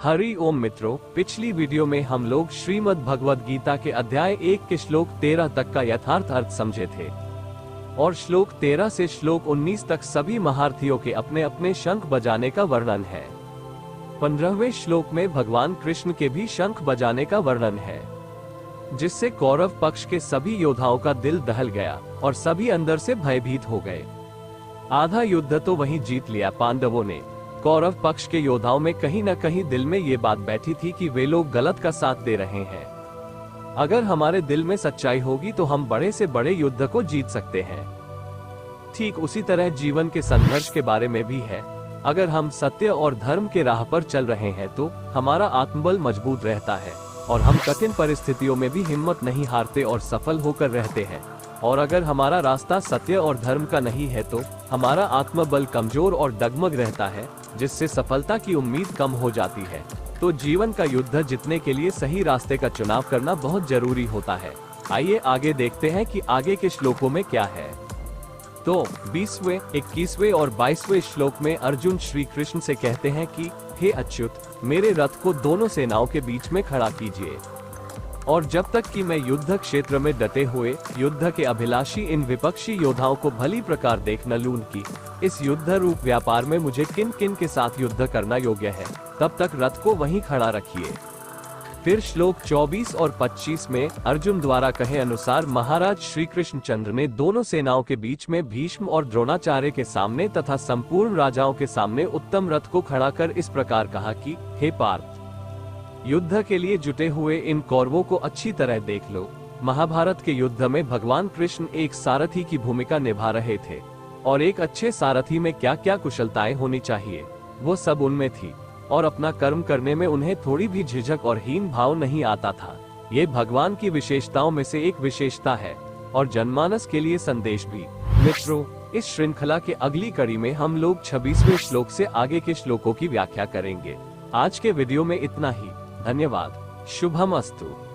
हरि ओम मित्रों, पिछली वीडियो में हम लोग श्रीमद् भगवद गीता के अध्याय 1 के श्लोक 13 तक का यथार्थ अर्थ समझे थे और श्लोक 13 से श्लोक 19 तक सभी महारथियों के अपने अपने शंख बजाने का वर्णन है। 15वें श्लोक में भगवान कृष्ण के भी शंख बजाने का वर्णन है, जिससे कौरव पक्ष के सभी योद्धाओं का दिल दहल गया और सभी अंदर से भयभीत हो गए। आधा युद्ध तो वहीं जीत लिया पांडवों ने। कौरव पक्ष के योद्धाओं में कहीं न कहीं दिल में ये बात बैठी थी कि वे लोग गलत का साथ दे रहे हैं। अगर हमारे दिल में सच्चाई होगी तो हम बड़े से बड़े युद्ध को जीत सकते हैं। ठीक उसी तरह जीवन के संघर्ष के बारे में भी है। अगर हम सत्य और धर्म के राह पर चल रहे हैं तो हमारा आत्मबल मजबूत रहता है और हम कठिन परिस्थितियों में भी हिम्मत नहीं हारते और सफल होकर रहते हैं। और अगर हमारा रास्ता सत्य और धर्म का नहीं है तो हमारा आत्मबल कमजोर और डगमग रहता है, जिससे सफलता की उम्मीद कम हो जाती है। तो जीवन का युद्ध जीतने के लिए सही रास्ते का चुनाव करना बहुत जरूरी होता है। आइए आगे देखते हैं कि आगे के श्लोकों में क्या है। तो 20वें, 21वें और 22वें श्लोक में अर्जुन श्री कृष्ण से कहते हैं कि हे अच्युत, मेरे रथ को दोनों सेनाओं के बीच में खड़ा कीजिए, और जब तक कि मैं युद्ध क्षेत्र में डटे हुए युद्ध के अभिलाषी इन विपक्षी योद्धाओं को भली प्रकार देख न लूं कि इस युद्ध रूप व्यापार में मुझे किन किन के साथ युद्ध करना योग्य है, तब तक रथ को वहीं खड़ा रखिए। फिर श्लोक 24 और 25 में अर्जुन द्वारा कहे अनुसार महाराज श्री कृष्णचंद्र ने दोनों सेनाओं के बीच में भीष्म और द्रोणाचार्य के सामने तथा संपूर्ण राजाओं के सामने उत्तम रथ को खड़ा कर इस प्रकार कहा कि हे पार्थ, युद्ध के लिए जुटे हुए इन कौरवों को अच्छी तरह देख लो। महाभारत के युद्ध में भगवान कृष्ण एक सारथी की भूमिका निभा रहे थे और एक अच्छे सारथी में क्या क्या कुशलताएं होनी चाहिए वो सब उनमें थी, और अपना कर्म करने में उन्हें थोड़ी भी झिझक और हीन भाव नहीं आता था। ये भगवान की विशेषताओं में से एक विशेषता है और जनमानस के लिए संदेश भी। मित्रों, इस श्रृंखला के अगली कड़ी में हम लोग 26वें श्लोक से आगे के श्लोकों की व्याख्या करेंगे। आज के वीडियो में इतना ही। धन्यवाद। शुभम अस्तु।